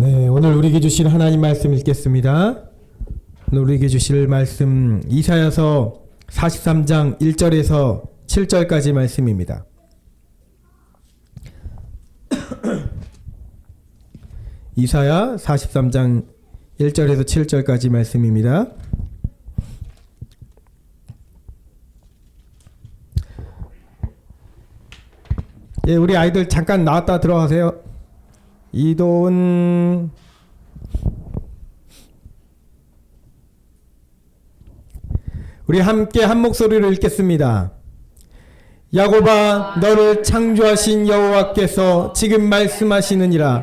네, 오늘 우리에게 주실 하나님 말씀 읽겠습니다. 오늘 우리에게 주실 말씀 이사야서 43장 1절에서 7절까지 말씀입니다. 이사야 43장 1절에서 7절까지 말씀입니다. 예, 우리 아이들 잠깐 나왔다 들어가세요. 이도은, 우리 함께 한 목소리로 읽겠습니다. 야곱아, 너를 창조하신 여호와께서 지금 말씀하시느니라.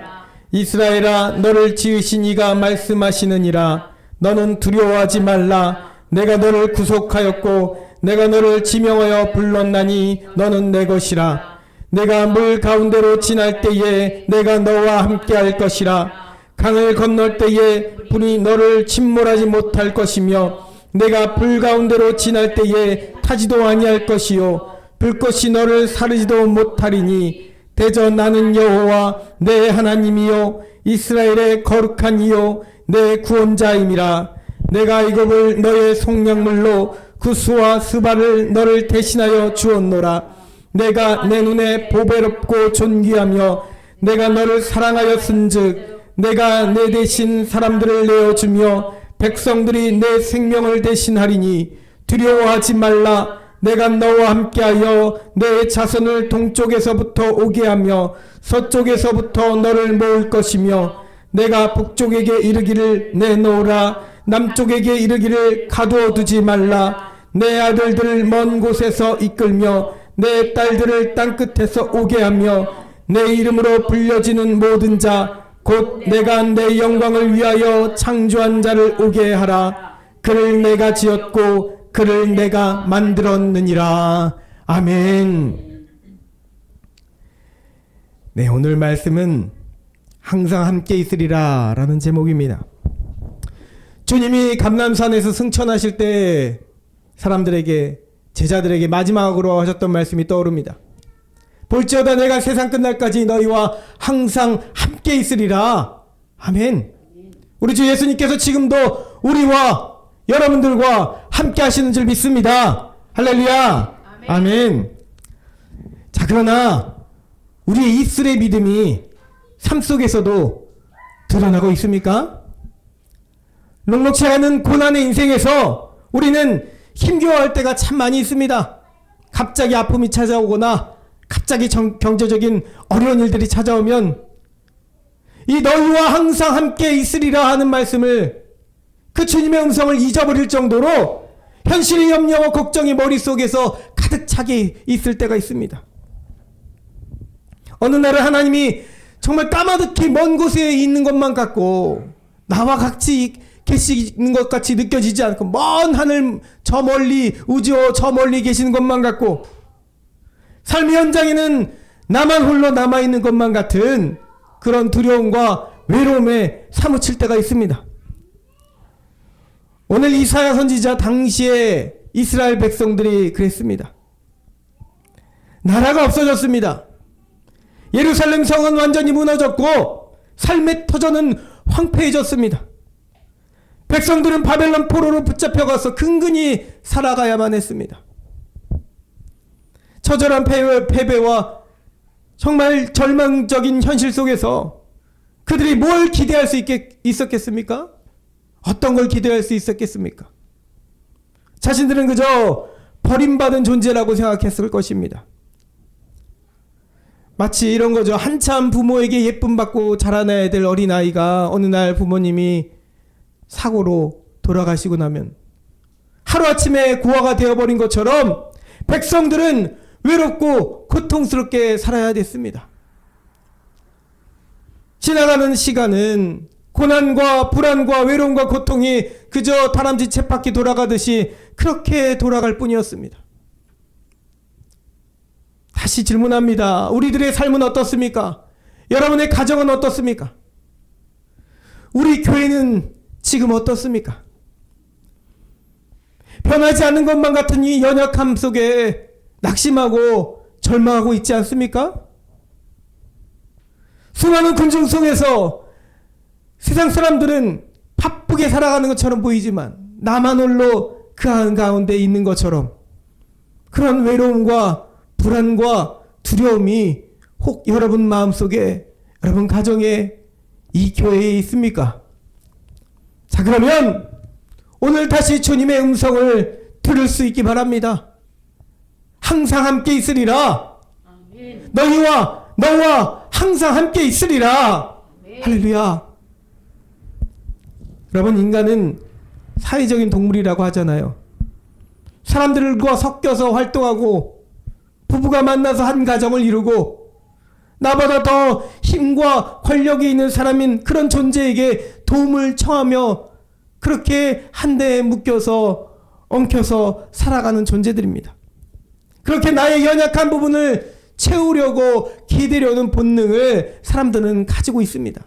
이스라엘아, 너를 지으신 이가 말씀하시느니라. 너는 두려워하지 말라. 내가 너를 구속하였고 내가 너를 지명하여 불렀나니 너는 내 것이라. 내가 물 가운데로 지날 때에 내가 너와 함께 할 것이라. 강을 건널 때에 불이 너를 침몰하지 못할 것이며 내가 불 가운데로 지날 때에 타지도 아니할 것이요 불꽃이 너를 사르지도 못하리니 대저 나는 여호와 내 하나님이요 이스라엘의 거룩한 이요 내 구원자임이라. 내가 이것을 너의 속량물로 구스와 스바를 너를 대신하여 주었노라. 내가 내 눈에 보배롭고 존귀하며 내가 너를 사랑하였은즉 내가 내 대신 사람들을 내어주며 백성들이 내 생명을 대신하리니 두려워하지 말라. 내가 너와 함께하여 내 자손을 동쪽에서부터 오게 하며 서쪽에서부터 너를 모을 것이며 내가 북쪽에게 이르기를 내놓으라. 남쪽에게 이르기를 가두어 두지 말라. 내 아들들을 먼 곳에서 이끌며 내 딸들을 땅끝에서 오게 하며 내 이름으로 불려지는 모든 자 곧 내가 내 영광을 위하여 창조한 자를 오게 하라. 그를 내가 지었고 그를 내가 만들었느니라. 아멘. 네, 오늘 말씀은 항상 함께 있으리라 라는 제목입니다. 주님이 감람산에서 승천하실 때 사람들에게, 제자들에게 마지막으로 하셨던 말씀이 떠오릅니다. 볼지어다 내가 세상 끝날까지 너희와 항상 함께 있으리라. 아멘. 우리 주 예수님께서 지금도 우리와 여러분들과 함께 하시는 줄 믿습니다. 할렐루야. 아멘. 자, 그러나 우리의 입술의 믿음이 삶 속에서도 드러나고 있습니까? 녹록치 않은 고난의 인생에서 우리는 힘겨워할 때가 참 많이 있습니다. 갑자기 아픔이 찾아오거나 갑자기 경제적인 어려운 일들이 찾아오면 이 너희와 항상 함께 있으리라 하는 말씀을, 그 주님의 음성을 잊어버릴 정도로 현실의 염려와 걱정이 머릿속에서 가득 차게 있을 때가 있습니다. 어느 날은 하나님이 정말 까마득히 먼 곳에 있는 것만 같고 나와 같이 계시는 것 같이 느껴지지 않고 먼 하늘 저 멀리, 우주 저 멀리 계시는 것만 같고 삶의 현장에는 나만 홀로 남아있는 것만 같은 그런 두려움과 외로움에 사무칠 때가 있습니다. 오늘 이사야 선지자 당시에 이스라엘 백성들이 그랬습니다. 나라가 없어졌습니다. 예루살렘 성은 완전히 무너졌고 삶의 터전은 황폐해졌습니다. 백성들은 바벨론 포로로 붙잡혀가서 근근히 살아가야만 했습니다. 처절한 패배와 정말 절망적인 현실 속에서 그들이 뭘 기대할 수 있었겠습니까? 어떤 걸 기대할 수 있었겠습니까? 자신들은 그저 버림받은 존재라고 생각했을 것입니다. 마치 이런 거죠. 한참 부모에게 예쁨 받고 자라나야 될 어린아이가 어느 날 부모님이 사고로 돌아가시고 나면 하루아침에 고아가 되어버린 것처럼 백성들은 외롭고 고통스럽게 살아야 됐습니다. 지나가는 시간은 고난과 불안과 외로움과 고통이 그저 다람쥐 쳇바퀴 돌아가듯이 그렇게 돌아갈 뿐이었습니다. 다시 질문합니다. 우리들의 삶은 어떻습니까? 여러분의 가정은 어떻습니까? 우리 교회는 지금 어떻습니까? 변하지 않는 것만 같은 이 연약함 속에 낙심하고 절망하고 있지 않습니까? 수많은 군중 속에서 세상 사람들은 바쁘게 살아가는 것처럼 보이지만 나만 홀로 그 한가운데 있는 것처럼 그런 외로움과 불안과 두려움이 혹 여러분 마음속에, 여러분 가정에, 이 교회에 있습니까? 자, 그러면 오늘 다시 주님의 음성을 들을 수 있기 바랍니다. 항상 함께 있으리라. 아멘. 너와 항상 함께 있으리라. 아멘. 할렐루야. 여러분, 인간은 사회적인 동물이라고 하잖아요. 사람들과 섞여서 활동하고 부부가 만나서 한 가정을 이루고 나보다 더 힘과 권력이 있는 사람인 그런 존재에게 도움을 청하며 그렇게 한데에 묶여서 엉켜서 살아가는 존재들입니다. 그렇게 나의 연약한 부분을 채우려고 기대려는 본능을 사람들은 가지고 있습니다.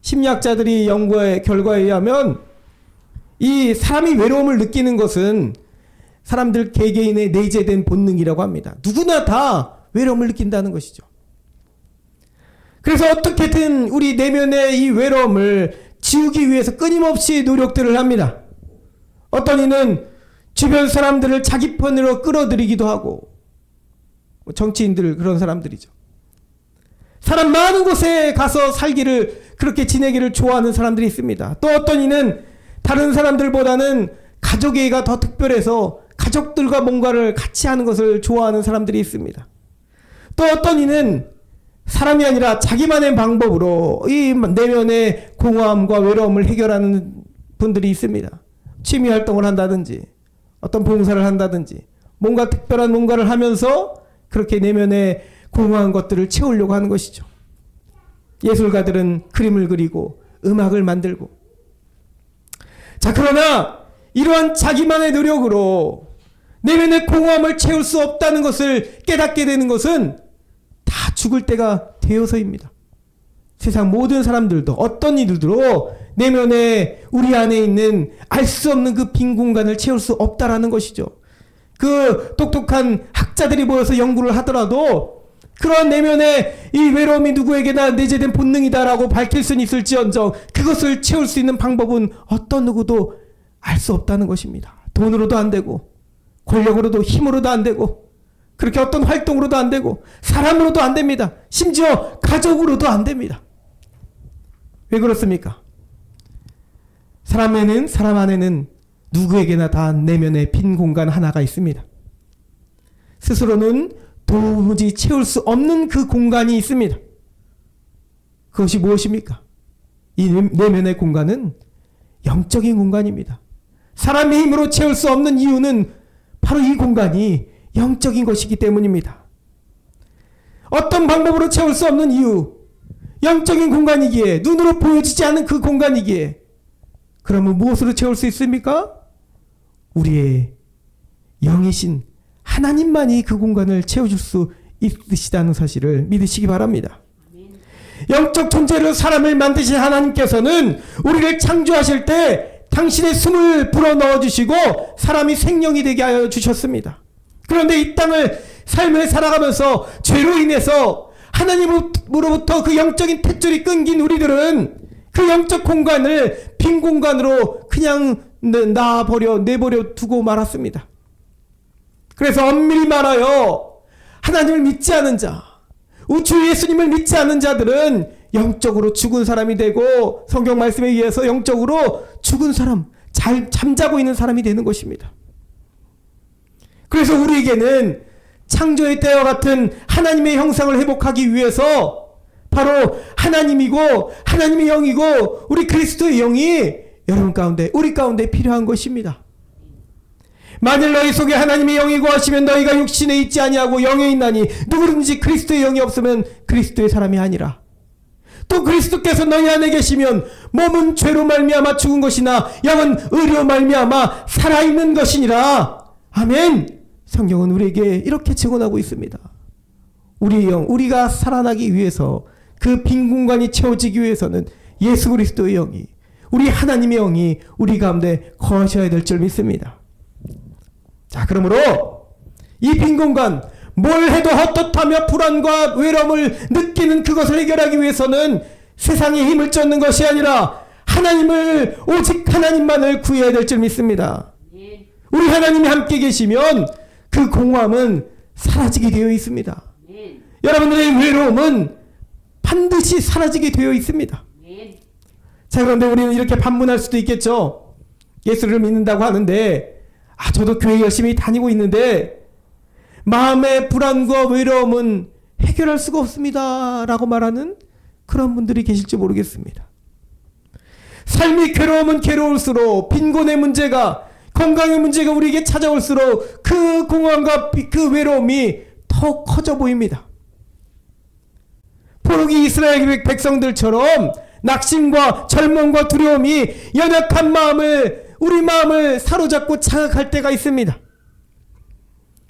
심리학자들이 연구의 결과에 의하면 이 사람이 외로움을 느끼는 것은 사람들 개개인의 내재된 본능이라고 합니다. 누구나 다 외로움을 느낀다는 것이죠. 그래서 어떻게든 우리 내면의 이 외로움을 지우기 위해서 끊임없이 노력들을 합니다. 어떤 이는 주변 사람들을 자기 편으로 끌어들이기도 하고, 정치인들 그런 사람들이죠. 사람 많은 곳에 가서 살기를, 그렇게 지내기를 좋아하는 사람들이 있습니다. 또 어떤 이는 다른 사람들보다는 가족애가 더 특별해서 가족들과 뭔가를 같이 하는 것을 좋아하는 사람들이 있습니다. 또 어떤 이는 사람이 아니라 자기만의 방법으로 이 내면의 공허함과 외로움을 해결하는 분들이 있습니다. 취미 활동을 한다든지 어떤 봉사를 한다든지 뭔가 특별한 뭔가를 하면서 그렇게 내면의 공허한 것들을 채우려고 하는 것이죠. 예술가들은 그림을 그리고 음악을 만들고. 자, 그러나 이러한 자기만의 노력으로 내면의 공허함을 채울 수 없다는 것을 깨닫게 되는 것은 다 죽을 때가 되어서입니다. 세상 모든 사람들도 어떤 이들도 내면에 우리 안에 있는 알 수 없는 그 빈 공간을 채울 수 없다라는 것이죠. 그 똑똑한 학자들이 모여서 연구를 하더라도 그런 내면의 이 외로움이 누구에게나 내재된 본능이다라고 밝힐 수는 있을지언정 그것을 채울 수 있는 방법은 어떤 누구도 알 수 없다는 것입니다. 돈으로도 안 되고 권력으로도 힘으로도 안 되고 그렇게 어떤 활동으로도 안 되고 사람으로도 안 됩니다. 심지어 가족으로도 안 됩니다. 왜 그렇습니까? 사람 안에는 누구에게나 다 내면의 빈 공간 하나가 있습니다. 스스로는 도무지 채울 수 없는 그 공간이 있습니다. 그것이 무엇입니까? 이 내면의 공간은 영적인 공간입니다. 사람의 힘으로 채울 수 없는 이유는 바로 이 공간이 영적인 것이기 때문입니다. 어떤 방법으로 채울 수 없는 이유, 영적인 공간이기에, 눈으로 보여지지 않는 그 공간이기에, 그러면 무엇으로 채울 수 있습니까? 우리의 영이신 하나님만이 그 공간을 채워줄 수 있으시다는 사실을 믿으시기 바랍니다. 영적 존재로 사람을 만드신 하나님께서는 우리를 창조하실 때 당신의 숨을 불어넣어 주시고 사람이 생명이 되게 하여 주셨습니다. 그런데 이 땅을 삶을 살아가면서 죄로 인해서 하나님으로부터 그 영적인 탯줄이 끊긴 우리들은 그 영적 공간을 빈 공간으로 그냥 내버려 두고 말았습니다. 그래서 엄밀히 말하여 하나님을 믿지 않은 자, 우주 예수님을 믿지 않는 자들은 영적으로 죽은 사람이 되고 성경 말씀에 의해서 영적으로 죽은 사람, 잠자고 있는 사람이 되는 것입니다. 그래서 우리에게는 창조의 때와 같은 하나님의 형상을 회복하기 위해서 바로 하나님이고 하나님의 영이고 우리 그리스도의 영이 여러분 가운데 우리 가운데 필요한 것입니다. 만일 너희 속에 하나님의 영이 거하시면 너희가 육신에 있지 아니하고 영에 있나니 누구든지 그리스도의 영이 없으면 그리스도의 사람이 아니라. 또 그리스도께서 너희 안에 계시면 몸은 죄로 말미암아 죽은 것이나 영은 의로 말미암아 살아있는 것이니라. 아멘. 성경은 우리에게 이렇게 증언하고 있습니다. 우리의 영, 우리가 살아나기 위해서 그 빈 공간이 채워지기 위해서는 예수 그리스도의 영이, 우리 하나님의 영이 우리 가운데 거하셔야 될 줄 믿습니다. 자, 그러므로 이 빈 공간, 뭘 해도 헛헛하며 불안과 외로움을 느끼는 그것을 해결하기 위해서는 세상의 힘을 쫓는 것이 아니라 하나님을, 오직 하나님만을 구해야 될 줄 믿습니다. 우리 하나님이 함께 계시면 그 공허함은 사라지게 되어 있습니다. 여러분들의 외로움은 반드시 사라지게 되어 있습니다. 자, 그런데 우리는 이렇게 반문할 수도 있겠죠. 예수를 믿는다고 하는데, 저도 교회 열심히 다니고 있는데 마음의 불안과 외로움은 해결할 수가 없습니다 라고 말하는 그런 분들이 계실지 모르겠습니다. 삶이 괴로우면 괴로울수록, 빈곤의 문제가, 건강의 문제가 우리에게 찾아올수록 그 공허함과 그 외로움이 더 커져 보입니다. 포로기 이스라엘 백성들처럼 낙심과 절망과 두려움이 연약한 마음을, 우리 마음을 사로잡고 장악할 때가 있습니다.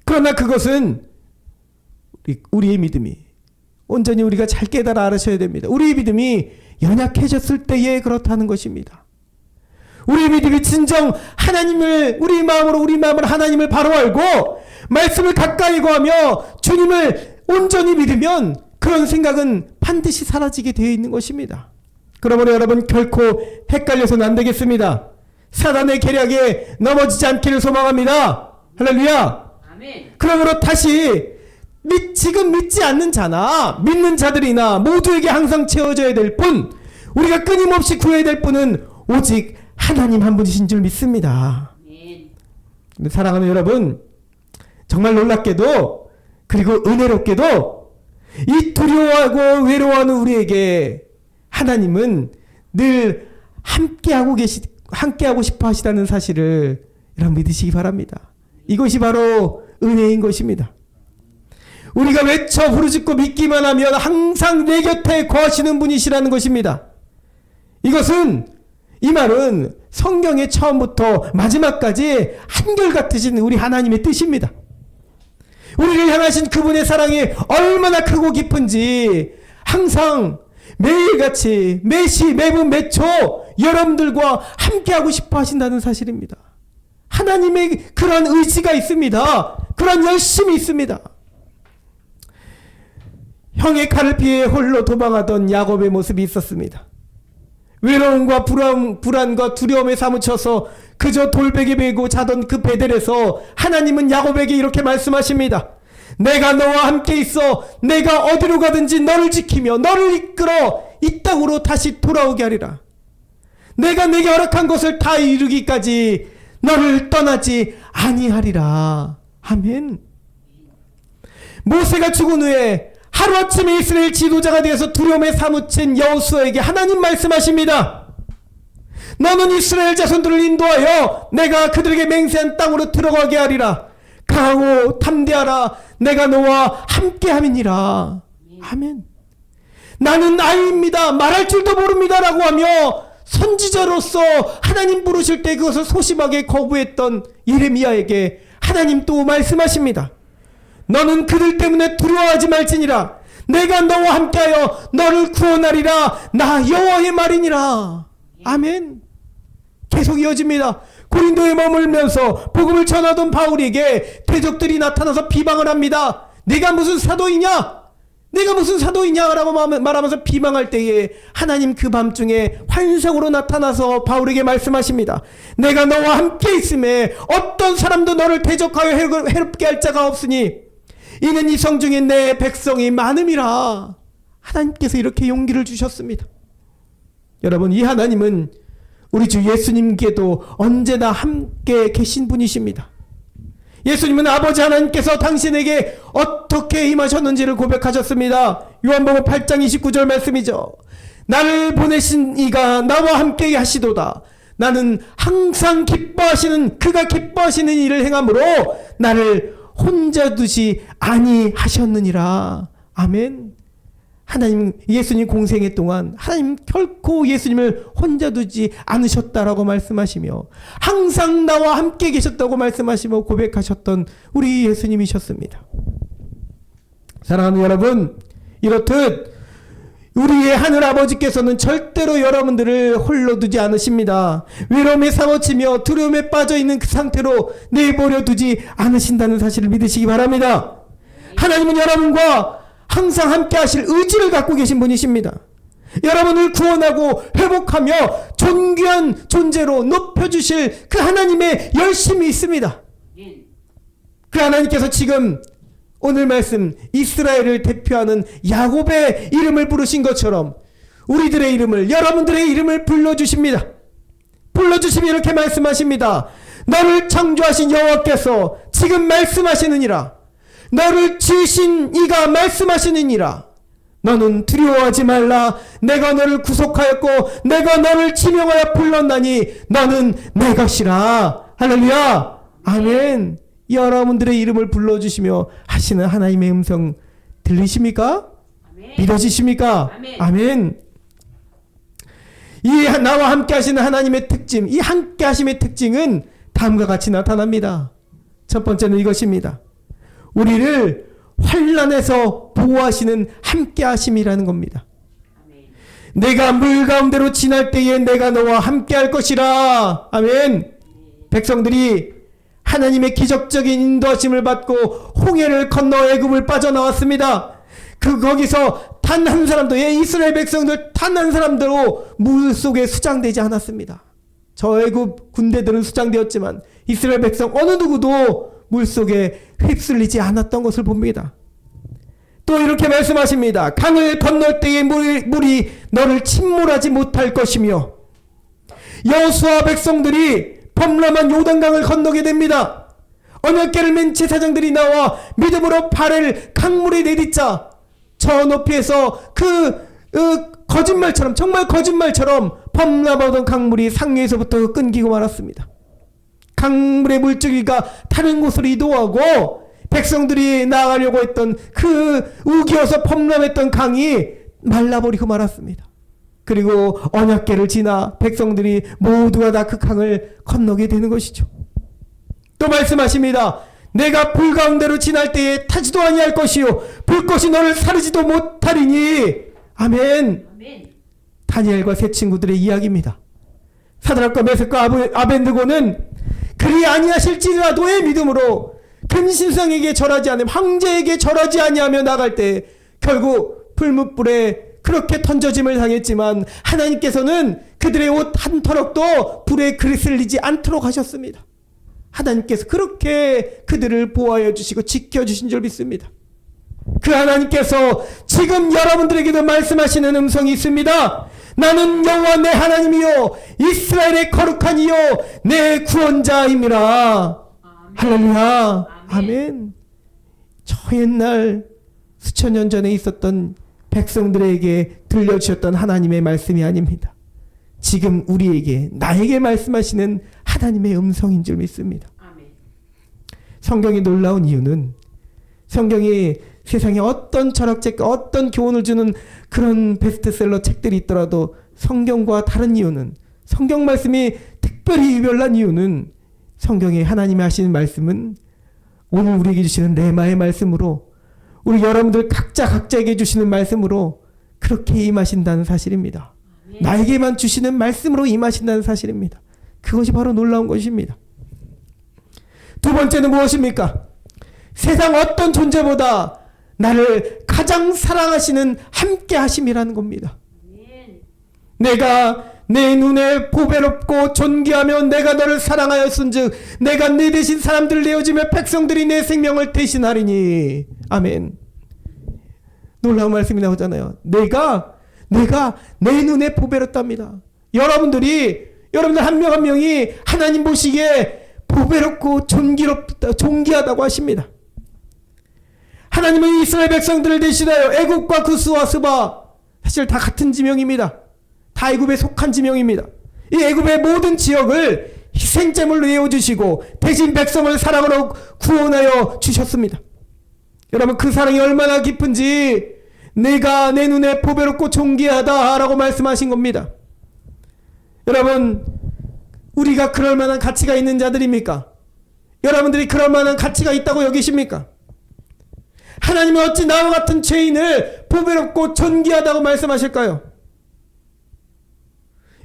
그러나 그것은 우리의 믿음이, 온전히 우리가 잘 깨달아 알으셔야 됩니다. 우리의 믿음이 연약해졌을 때에 그렇다는 것입니다. 우리의 믿음이 진정 하나님을, 우리 마음을 하나님을 바로 알고 말씀을 가까이 구하며 주님을 온전히 믿으면 그런 생각은 반드시 사라지게 되어 있는 것입니다. 그러므로 여러분, 결코 헷갈려서는 안 되겠습니다. 사단의 계략에 넘어지지 않기를 소망합니다. 할렐루야. 아멘. 그러므로 다시 지금 믿지 않는 자나 믿는 자들이나 모두에게 항상 채워져야 될 분, 우리가 끊임없이 구해야 될 분은 오직 하나님 한 분이신 줄 믿습니다. 아멘. 근데 사랑하는 여러분, 정말 놀랍게도 그리고 은혜롭게도 이 두려워하고 외로워하는 우리에게 하나님은 늘 함께하고 싶어 하시다는 사실을 여러분 믿으시기 바랍니다. 이것이 바로 은혜인 것입니다. 우리가 외쳐 부르짖고 믿기만 하면 항상 내 곁에 거하시는 분이시라는 것입니다. 이 말은 성경의 처음부터 마지막까지 한결같으신 우리 하나님의 뜻입니다. 우리를 향하신 그분의 사랑이 얼마나 크고 깊은지 항상 매일같이 매시 매분 매초 여러분들과 함께하고 싶어 하신다는 사실입니다. 하나님의 그런 의지가 있습니다. 그런 열심이 있습니다. 형의 칼을 피해 홀로 도망하던 야곱의 모습이 있었습니다. 외로움과 불안과 두려움에 사무쳐서 그저 돌베개 메고 자던 그 베델에서 하나님은 야곱에게 이렇게 말씀하십니다. 내가 너와 함께 있어 내가 어디로 가든지 너를 지키며 너를 이끌어 이 땅으로 다시 돌아오게 하리라. 내가 내게 허락한 것을 다 이루기까지 너를 떠나지 아니하리라. 아멘. 모세가 죽은 후에 하루아침에 이스라엘 지도자가 되어서 두려움에 사무친 여호수아에게 하나님 말씀하십니다. 너는 이스라엘 자손들을 인도하여 내가 그들에게 맹세한 땅으로 들어가게 하리라. 강하고 담대하라. 내가 너와 함께함이니라. 아멘. 나는 아이입니다. 말할 줄도 모릅니다. 라고 하며 선지자로서 하나님 부르실 때 그것을 소심하게 거부했던 예레미야에게 하나님 또 말씀하십니다. 너는 그들 때문에 두려워하지 말지니라. 내가 너와 함께하여 너를 구원하리라. 나 여호와의 말이니라. 아멘. 계속 이어집니다. 고린도에 머물면서 복음을 전하던 바울에게 대적들이 나타나서 비방을 합니다. 네가 무슨 사도이냐? 네가 무슨 사도이냐? 라고 말하면서 비방할 때에 하나님 그 밤중에 환상으로 나타나서 바울에게 말씀하십니다. 내가 너와 함께 있음에 어떤 사람도 너를 대적하여 해롭게 할 자가 없으니 이는 이 성 중에 내 백성이 많음이라. 하나님께서 이렇게 용기를 주셨습니다. 여러분, 이 하나님은 우리 주 예수님께도 언제나 함께 계신 분이십니다. 예수님은 아버지 하나님께서 당신에게 어떻게 임하셨는지를 고백하셨습니다. 요한복음 8장 29절 말씀이죠. 나를 보내신 이가 나와 함께 하시도다. 나는 항상 그가 기뻐하시는 일을 행함으로 나를 혼자 두지 아니하셨느니라. 아멘. 하나님, 예수님 공생애 동안 하나님 결코 예수님을 혼자 두지 않으셨다라고 말씀하시며 항상 나와 함께 계셨다고 말씀하시며 고백하셨던 우리 예수님이셨습니다. 사랑하는 여러분, 이렇듯 우리의 하늘아버지께서는 절대로 여러분들을 홀로 두지 않으십니다. 외로움에 사무치며 두려움에 빠져있는 그 상태로 내버려 두지 않으신다는 사실을 믿으시기 바랍니다. 하나님은 여러분과 항상 함께 하실 의지를 갖고 계신 분이십니다. 여러분을 구원하고 회복하며 존귀한 존재로 높여주실 그 하나님의 열심이 있습니다. 그 하나님께서 지금 오늘 말씀 이스라엘을 대표하는 야곱의 이름을 부르신 것처럼 우리들의 이름을, 여러분들의 이름을 불러주십니다. 불러주시며 이렇게 말씀하십니다. 너를 창조하신 여호와께서 지금 말씀하시느니라. 너를 지으신 이가 말씀하시느니라. 너는 두려워하지 말라. 내가 너를 구속하였고 내가 너를 지명하여 불렀나니 너는 내 것이라. 할렐루야. 아멘. 여러분들의 이름을 불러주시며 하시는 하나님의 음성 들리십니까? 아멘. 믿어지십니까? 아멘. 아멘. 이 나와 함께 하시는 하나님의 특징, 이 함께 하심의 특징은 다음과 같이 나타납니다. 첫 번째는 이것입니다. 우리를 환난에서 보호하시는 함께 하심이라는 겁니다. 아멘. 내가 물 가운데로 지날 때에 내가 너와 함께 할 것이라. 아멘. 백성들이 하나님의 기적적인 인도하심을 받고 홍해를 건너 애굽을 빠져나왔습니다. 거기서 단 한 사람도, 이스라엘 백성들 단 한 사람도 물 속에 수장되지 않았습니다. 저 애굽 군대들은 수장되었지만 이스라엘 백성 어느 누구도 물 속에 휩쓸리지 않았던 것을 봅니다. 또 이렇게 말씀하십니다. 강을 건널 때에 물이 너를 침몰하지 못할 것이며, 여호수아 백성들이 범람한 요단강을 건너게 됩니다. 언약궤를 맨 제사장들이 나와 믿음으로 발을 강물에 내딛자 저 높이에서 거짓말처럼, 정말 거짓말처럼 범람하던 강물이 상류에서부터 끊기고 말았습니다. 강물의 물줄기가 다른 곳으로 이동하고 백성들이 나가려고 했던 그 우기어서 범람했던 강이 말라버리고 말았습니다. 그리고 언약궤를 지나 백성들이 모두가 다 그 강을 건너게 되는 것이죠. 또 말씀하십니다. 내가 불 가운데로 지날 때에 타지도 아니할 것이요 불꽃이 너를 사르지도 못하리니. 아멘. 아멘. 다니엘과 세 친구들의 이야기입니다. 사드락과 메삭과 아벤느고는 그리 아니하실지라도의 믿음으로 근신상에게 절하지 않으며 황제에게 절하지 아니하며 나갈 때 결국 불뭇불에 그렇게 던져짐을 당했지만 하나님께서는 그들의 옷 한 터럭도 불에 그슬리지 않도록 하셨습니다. 하나님께서 그렇게 그들을 보호하여 주시고 지켜주신 줄 믿습니다. 그 하나님께서 지금 여러분들에게도 말씀하시는 음성이 있습니다. 나는 여호와 내 하나님이요 이스라엘의 거룩한 이요 내 구원자임이라. 할렐루야. 아멘. 저 옛날 수천 년 전에 있었던 백성들에게 들려주셨던 하나님의 말씀이 아닙니다. 지금 우리에게, 나에게 말씀하시는 하나님의 음성인 줄 믿습니다. 아멘. 성경이 놀라운 이유는, 성경이 세상에 어떤 철학책과 어떤 교훈을 주는 그런 베스트셀러 책들이 있더라도 성경과 다른 이유는, 성경 말씀이 특별히 유별난 이유는, 성경에 하나님이 하시는 말씀은 오늘 우리에게 주시는 레마의 말씀으로, 우리 여러분들 각자에게 주시는 말씀으로 그렇게 임하신다는 사실입니다. 네. 나에게만 주시는 말씀으로 임하신다는 사실입니다. 그것이 바로 놀라운 것입니다. 두 번째는 무엇입니까? 세상 어떤 존재보다 나를 가장 사랑하시는 함께 하심이라는 겁니다. 네. 내가 내 눈에 보배롭고 존귀하며 내가 너를 사랑하였은즉 내가 네 대신 사람들을 내어주며 백성들이 내 생명을 대신하리니. 아멘. 놀라운 말씀이 나오잖아요. 내가 내 눈에 보배롭답니다. 여러분들 한 명 한 명이 하나님 보시기에 보배롭고 존귀하다고 하십니다. 하나님은 이스라엘 백성들을 대신하여 애굽과 구스와 스바, 사실 다 같은 지명입니다. 다 애굽에 속한 지명입니다. 이 애굽의 모든 지역을 희생제물로 내어주시고 대신 백성을 사랑으로 구원하여 주셨습니다. 여러분, 그 사랑이 얼마나 깊은지 내가 내 눈에 보배롭고 존귀하다라고 말씀하신 겁니다. 여러분, 우리가 그럴 만한 가치가 있는 자들입니까? 여러분들이 그럴 만한 가치가 있다고 여기십니까? 하나님은 어찌 나와 같은 죄인을 보배롭고 존귀하다고 말씀하실까요?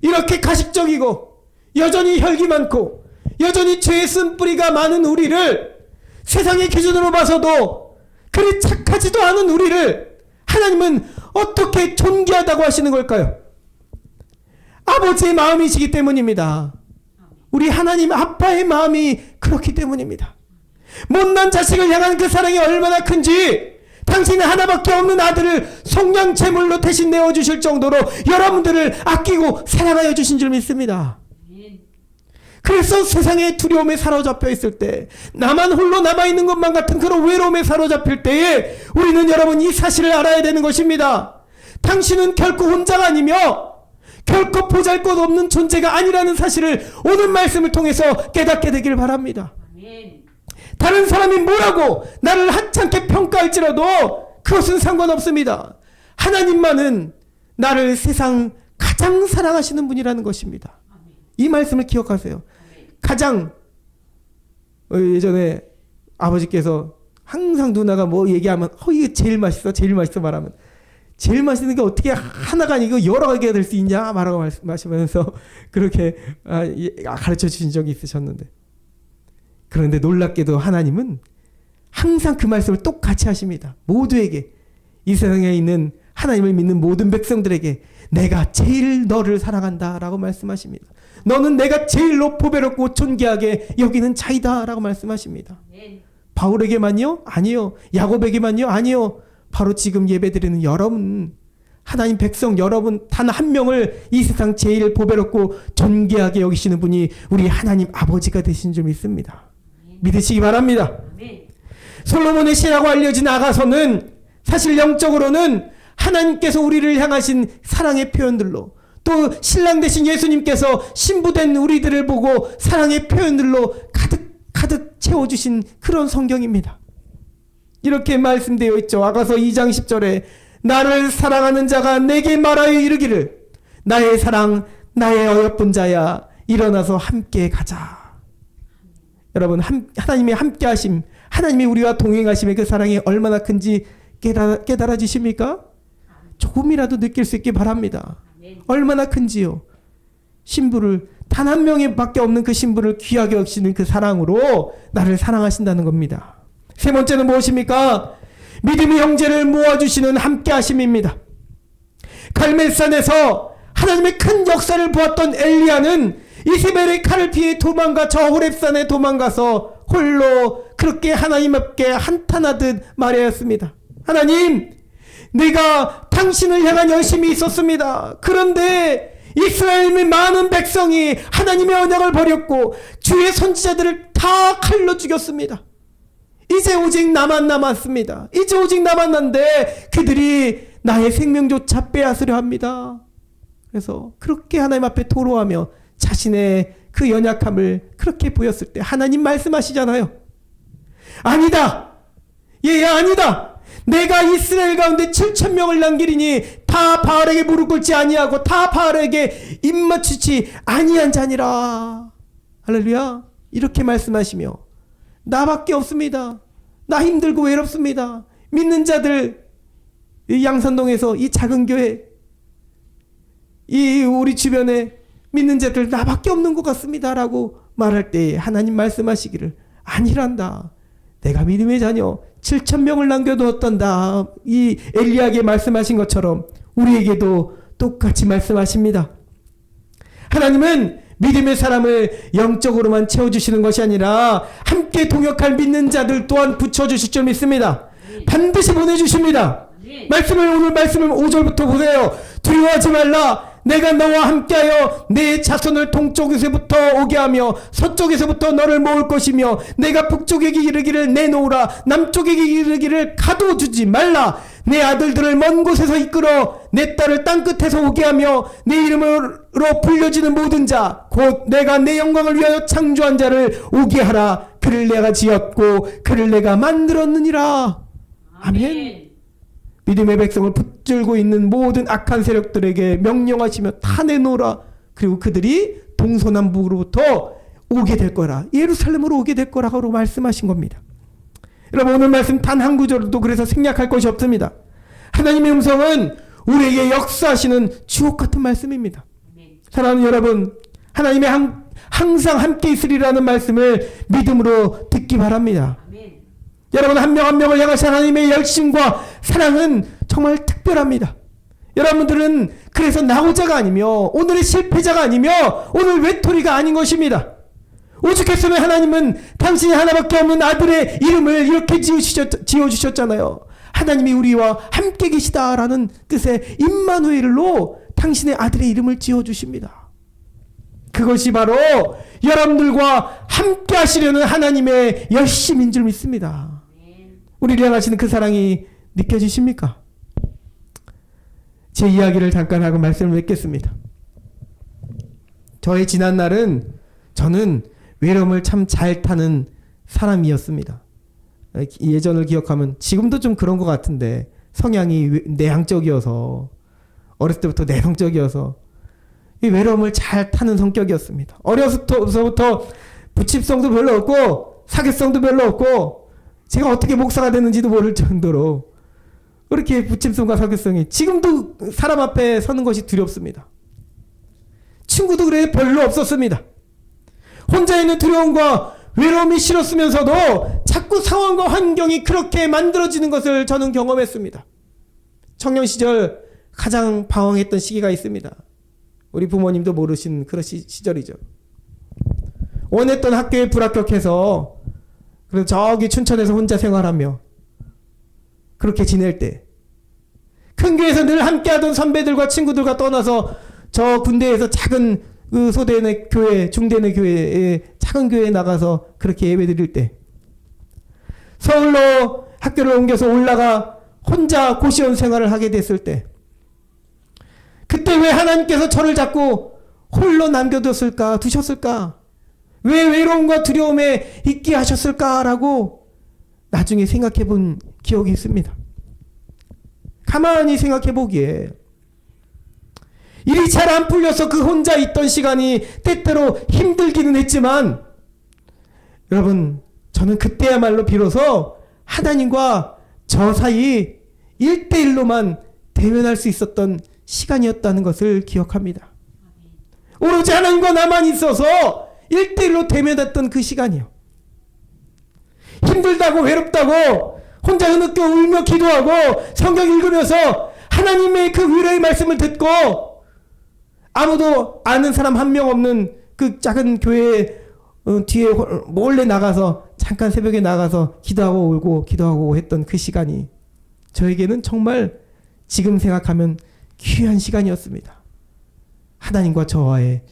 이렇게 가식적이고 여전히 혈기 많고 여전히 죄의 쓴뿌리가 많은 우리를, 세상의 기준으로 봐서도 그리 착하지도 않은 우리를 하나님은 어떻게 존귀하다고 하시는 걸까요? 아버지의 마음이시기 때문입니다. 우리 하나님 아빠의 마음이 그렇기 때문입니다. 못난 자식을 향한 그 사랑이 얼마나 큰지 당신은 하나밖에 없는 아들을 속량 제물로 대신 내어주실 정도로 여러분들을 아끼고 사랑하여 주신 줄 믿습니다. 그래서 세상의 두려움에 사로잡혀 있을 때, 나만 홀로 남아있는 것만 같은 그런 외로움에 사로잡힐 때에 우리는 여러분 이 사실을 알아야 되는 것입니다. 당신은 결코 혼자가 아니며 결코 보잘것없는 존재가 아니라는 사실을 오늘 말씀을 통해서 깨닫게 되길 바랍니다. 다른 사람이 뭐라고 나를 하찮게 평가할지라도 그것은 상관없습니다. 하나님만은 나를 세상 가장 사랑하시는 분이라는 것입니다. 이 말씀을 기억하세요. 가장 예전에 아버지께서 항상 누나가 뭐 얘기하면 이게 제일 맛있어 제일 맛있어 말하면 제일 맛있는 게 어떻게 하나가 아니고 여러 가지가 될 수 있냐 말하고 말씀하시면서 그렇게 가르쳐 주신 적이 있으셨는데, 그런데 놀랍게도 하나님은 항상 그 말씀을 똑같이 하십니다. 모두에게, 이 세상에 있는 하나님을 믿는 모든 백성들에게 내가 제일 너를 사랑한다 라고 말씀하십니다. 너는 내가 제일로 보배롭고 존귀하게 여기는 자이다 라고 말씀하십니다. 바울에게만요? 아니요. 야곱에게만요? 아니요. 바로 지금 예배드리는 여러분, 하나님 백성 여러분 단 한 명을 이 세상 제일 보배롭고 존귀하게 여기시는 분이 우리 하나님 아버지가 되신 줄 믿습니다. 믿으시기 바랍니다. 솔로몬의 시라고 알려진 아가서는 사실 영적으로는 하나님께서 우리를 향하신 사랑의 표현들로, 또 신랑 되신 예수님께서 신부된 우리들을 보고 사랑의 표현들로 가득 채워주신 그런 성경입니다. 이렇게 말씀되어 있죠. 아가서 2장 10절에 나를 사랑하는 자가 내게 말하여 이르기를 나의 사랑 나의 어여쁜 자야 일어나서 함께 가자. 여러분, 하나님의 함께 하심, 하나님이 우리와 동행하심의 그 사랑이 얼마나 큰지 깨달아지십니까? 조금이라도 느낄 수 있기 바랍니다. 얼마나 큰지요. 신부를 단 한 명밖에 없는 그 신부를 귀하게 여기시는 그 사랑으로 나를 사랑하신다는 겁니다. 세 번째는 무엇입니까? 믿음의 형제를 모아주시는 함께하심입니다. 갈멜산에서 하나님의 큰 역사를 보았던 엘리야는 이세벨의 칼을 피해 도망가 저 호렙산에 도망가서 홀로 그렇게 하나님 앞에 한탄하듯 말하였습니다. 하나님, 내가 당신을 향한 열심이 있었습니다. 그런데 이스라엘의 많은 백성이 하나님의 언약을 버렸고 주의 선지자들을 다 칼로 죽였습니다. 이제 오직 나만 남았습니다. 이제 오직 남았는데 그들이 나의 생명조차 빼앗으려 합니다. 그래서 그렇게 하나님 앞에 토로하며 자신의 그 연약함을 그렇게 보였을 때 하나님 말씀하시잖아요. 아니다. 얘야 아니다. 내가 이스라엘 가운데 7,000명을 남기리니 다 바알에게 무릎 꿇지 아니하고 다 바알에게 입맞추지 아니한 자니라. 할렐루야. 이렇게 말씀하시며 나밖에 없습니다. 나 힘들고 외롭습니다. 믿는 자들, 이 양산동에서 이 작은 교회, 이 우리 주변에 믿는 자들 나밖에 없는 것 같습니다 라고 말할 때 하나님 말씀하시기를 아니란다. 내가 믿음의 자녀 7,000명을 남겨두었단다. 이 엘리야에게 말씀하신 것처럼 우리에게도 똑같이 말씀하십니다. 하나님은 믿음의 사람을 영적으로만 채워주시는 것이 아니라 함께 동역할 믿는 자들 또한 붙여주실 줄 믿습니다. 반드시 보내주십니다. 오늘 말씀을 5절부터 보세요. 두려워하지 말라. 내가 너와 함께하여 내 자손을 동쪽에서부터 오게 하며 서쪽에서부터 너를 모을 것이며 내가 북쪽에게 이르기를 내놓으라 남쪽에게 이르기를 가둬두지 말라. 내 아들들을 먼 곳에서 이끌어 내 딸을 땅끝에서 오게 하며 내 이름으로 불려지는 모든 자 곧 내가 내 영광을 위하여 창조한 자를 오게 하라. 그를 내가 지었고 그를 내가 만들었느니라. 아멘. 믿음의 백성을 붙들고 있는 모든 악한 세력들에게 명령하시며 다 내놓으라. 그리고 그들이 동서남북으로부터 오게 될 거라. 예루살렘으로 오게 될 거라고 말씀하신 겁니다. 여러분, 오늘 말씀 단 한 구절도 그래서 생략할 것이 없습니다. 하나님의 음성은 우리에게 역사하시는 주옥 같은 말씀입니다. 사랑하는 여러분, 하나님의 항상 함께 있으리라는 말씀을 믿음으로 듣기 바랍니다. 여러분, 한 명 한 명을 향하신 하나님의 열심과 사랑은 정말 특별합니다. 여러분들은 그래서 나오자가 아니며 오늘의 실패자가 아니며 오늘 외톨이가 아닌 것입니다. 오죽했으면 하나님은 당신이 하나밖에 없는 아들의 이름을 이렇게 지어주셨잖아요. 하나님이 우리와 함께 계시다라는 뜻의 임마누엘로 당신의 아들의 이름을 지어주십니다. 그것이 바로 여러분들과 함께 하시려는 하나님의 열심인 줄 믿습니다. 우리를 향하시는 그 사랑이 느껴지십니까? 제 이야기를 잠깐 하고 말씀을 맺겠습니다. 저의 지난 날은 저는 외로움을 참 잘 타는 사람이었습니다. 예전을 기억하면 지금도 좀 그런 것 같은데 성향이 내향적이어서 어렸을 때부터 내성적이어서 이 외로움을 잘 타는 성격이었습니다. 어려서부터 부침성도 별로 없고 사교성도 별로 없고 제가 어떻게 목사가 됐는지도 모를 정도로 그렇게 부침성과 사교성이 지금도 사람 앞에 서는 것이 두렵습니다. 친구도 그래 별로 없었습니다. 혼자 있는 두려움과 외로움이 싫었으면서도 자꾸 상황과 환경이 그렇게 만들어지는 것을 저는 경험했습니다. 청년 시절 가장 방황했던 시기가 있습니다. 우리 부모님도 모르신 그런 시절이죠. 원했던 학교에 불합격해서 그래서 저기 춘천에서 혼자 생활하며 그렇게 지낼 때 큰 교회에서 늘 함께하던 선배들과 친구들과 떠나서 저 군대에서 작은 그 소대의 교회, 중대의 교회에 작은 교회에 나가서 그렇게 예배 드릴 때 서울로 학교를 옮겨서 올라가 혼자 고시원 생활을 하게 됐을 때 그때 왜 하나님께서 저를 자꾸 홀로 남겨두셨을까? 왜 외로움과 두려움에 있게 하셨을까라고 나중에 생각해 본 기억이 있습니다. 가만히 생각해 보기에 일이 잘 안 풀려서 그 혼자 있던 시간이 때때로 힘들기는 했지만 여러분 저는 그때야말로 비로소 하나님과 저 사이 1대1로만 대면할 수 있었던 시간이었다는 것을 기억합니다. 오로지 하나님과 나만 있어서 1대1로 대면했던 그 시간이요. 힘들다고 외롭다고 혼자 흐느껴 울며 기도하고 성경 읽으면서 하나님의 그 위로의 말씀을 듣고 아무도 아는 사람 한 명 없는 그 작은 교회 뒤에 몰래 나가서 잠깐 새벽에 나가서 기도하고 울고 기도하고 했던 그 시간이 저에게는 정말 지금 생각하면 귀한 시간이었습니다. 하나님과 저와의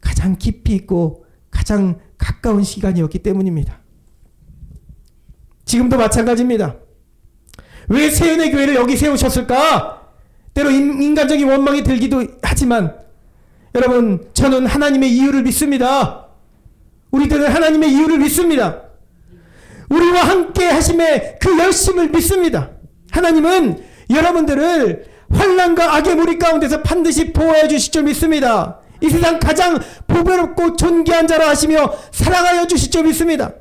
가장 깊이 있고 가장 가까운 시간이었기 때문입니다. 지금도 마찬가지입니다. 왜 세연의 교회를 여기 세우셨을까? 때로 인간적인 원망이 들기도 하지만 여러분 저는 하나님의 이유를 믿습니다. 우리들은 하나님의 이유를 믿습니다. 우리와 함께 하심의 그 열심을 믿습니다. 하나님은 여러분들을 환난과 악의 무리 가운데서 반드시 보호해 주실 줄 믿습니다. 이 세상 가장 보배롭고 존귀한 자라 하시며 사랑하여 주실 줄 믿습니다.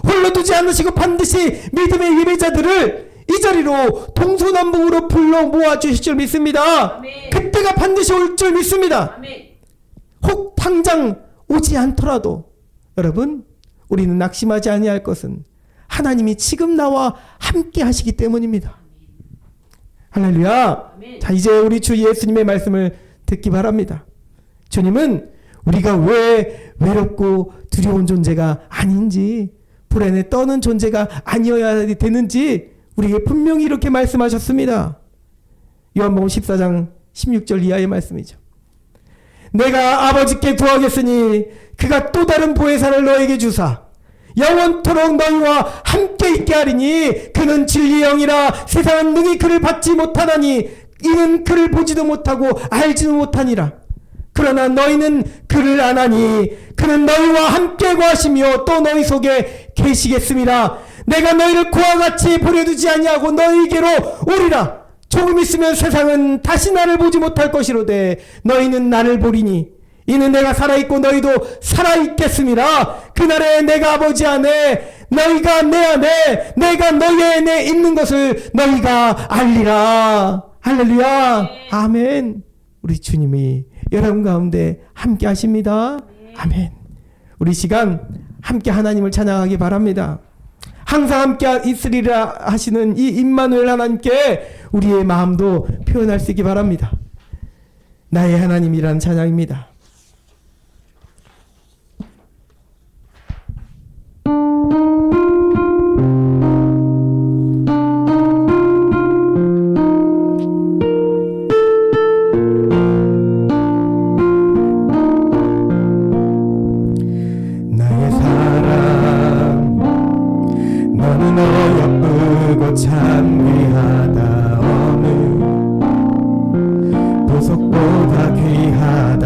홀로 두지 않으시고 반드시 믿음의 예배자들을 이 자리로 동서남북으로 불러 모아주실 줄 믿습니다. 아멘. 그때가 반드시 올 줄 믿습니다. 아멘. 혹 당장 오지 않더라도 여러분 우리는 낙심하지 아니할 것은 하나님이 지금 나와 함께 하시기 때문입니다. 할렐루야. 아멘. 자 이제 우리 주 예수님의 말씀을 듣기 바랍니다. 주님은 우리가 왜 외롭고 두려운 존재가 아닌지 불안에 떠는 존재가 아니어야 되는지 우리에게 분명히 이렇게 말씀하셨습니다. 요한복음 14장 16절 이하의 말씀이죠. 내가 아버지께 구하겠으니 그가 또 다른 보혜사를 너에게 주사 영원토록 너희와 함께 있게 하리니 그는 진리의 영이라 세상은 능히 그를 받지 못하나니 이는 그를 보지도 못하고 알지도 못하니라. 그러나 너희는 그를 아나니 그는 너희와 함께 거하시며 또 너희 속에 계시겠습니다. 내가 너희를 그와 같이 버려두지 아니하고 너희에게로 오리라. 조금 있으면 세상은 다시 나를 보지 못할 것이로되 너희는 나를 보리니 이는 내가 살아있고 너희도 살아있겠습니다. 그날에 내가 아버지 안에 너희가 내 안에 내가 너희 안에 있는 것을 너희가 알리라. 할렐루야. 아멘. 우리 주님이 여러분 가운데 함께 하십니다. 아멘. 우리 시간 함께 하나님을 찬양하기 바랍니다. 항상 함께 있으리라 하시는 이 임마누엘 하나님께 우리의 마음도 표현할 수 있기 바랍니다. 나의 하나님이라는 찬양입니다. 나의 사랑 너는 어여쁘고 참 귀하다. 어느 보석보다 귀하다.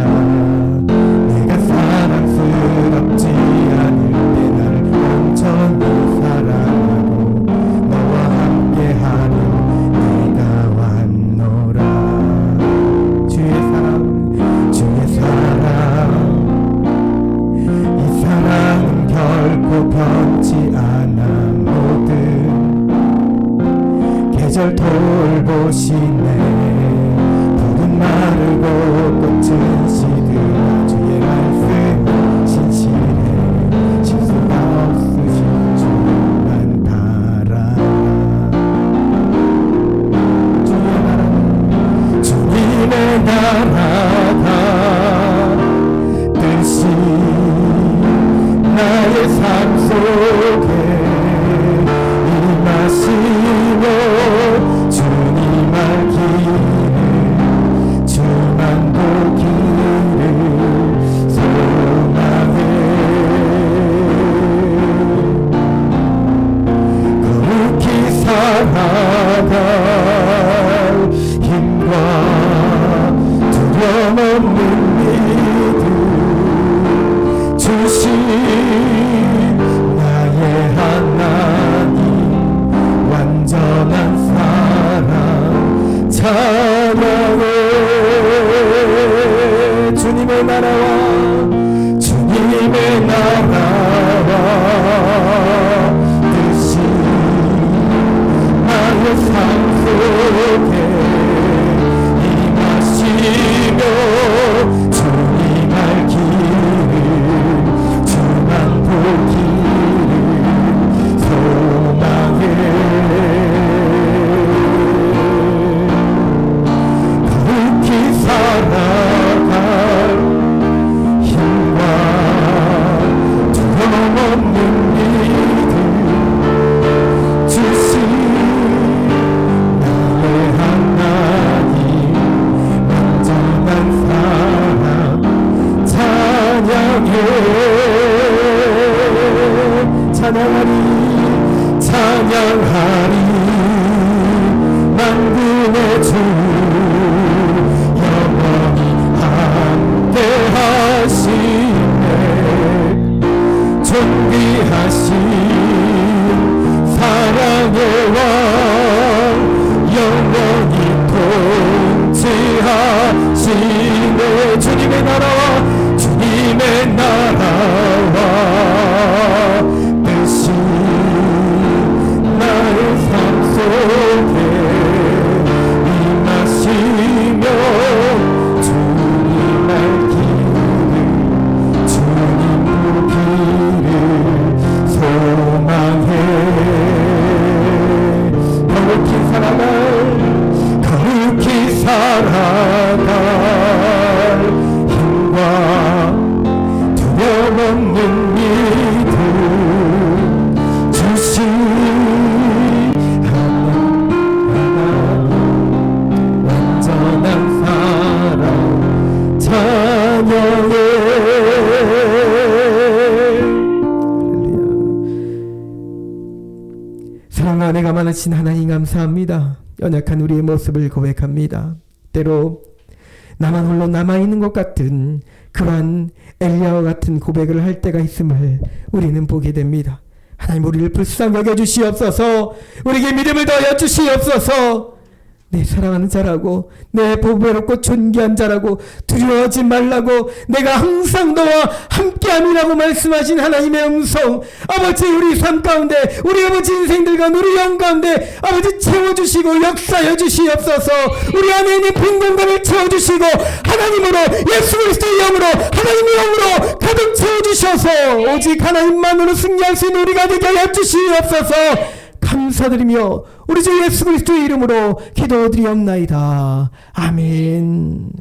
내가 사랑스럽지 않을 때 나를 온전히 사랑하고 너와 함께하며 내가 왔노라. 주의 사랑 주의 사랑 이 사랑은 결코 변치 않아. 모든 계절 돌보시네. 푸른 마르고 꽃은 시들어 주의 말씀 신실해. 실수가 없으신 주만 바라라. 주의 나라 주님의 나라가 뜻이 나의 삶 속에 임하시며 주님 알기를 주만 보기를 소망해. 거룩히 살아갈 힘과 두려움 없는 믿음 주신 나의 하나님 완전한 사랑 찬양해. 주님의 나라와 주님의 나라와 뜻이 나의 삶 속에 임하시며 주님 알기를 주만 보기를 소망해. 거룩히 살아갈 힘과 두려움 없는 믿음 주신 나의 하나님 완전한 사랑 찬양해. 찬양하리 찬양하리 만군의 주 영원히 함께하시네. 존귀하신 사랑의 왕 영원히 통치하시네. 주님의 나라와 주님의 나라와 뜻이 나의 삶 속에 임하시며 주님 알기를 주님 보기를 소망해. 거룩히 살아갈 힘과 두려움 없는 믿음 주신 하나님 완전한 사랑 찬양해. 사랑 안에가 많으신 하나님 감사합니다. 연약한 우리의 모습을 고백합니다. 때로 나만 홀로 남아있는 것 같은 그러한 엘리야와 같은 고백을 할 때가 있음을 우리는 보게 됩니다. 하나님 우리를 불쌍히 여겨주시옵소서. 우리에게 믿음을 더하여 주시옵소서. 내 사랑하는 자라고 내 보배롭고 존귀한 자라고 두려워하지 말라고 내가 항상 너와 함께함이라고 말씀하신 하나님의 음성 아버지 우리 삶 가운데 우리 아버지 인생들과 우리 영 가운데 아버지 채워주시고 역사해 주시옵소서. 우리 안에 있는 빈 공간을 채워주시고 하나님으로 예수 그리스도의 영으로 하나님의 영으로 가득 채워주셔서 오직 하나님만으로 승리할 수 있는 우리가 되게 하여 주시옵소서. 감사드리며 우리 주 예수 그리스도의 이름으로 기도드리옵나이다. 아멘.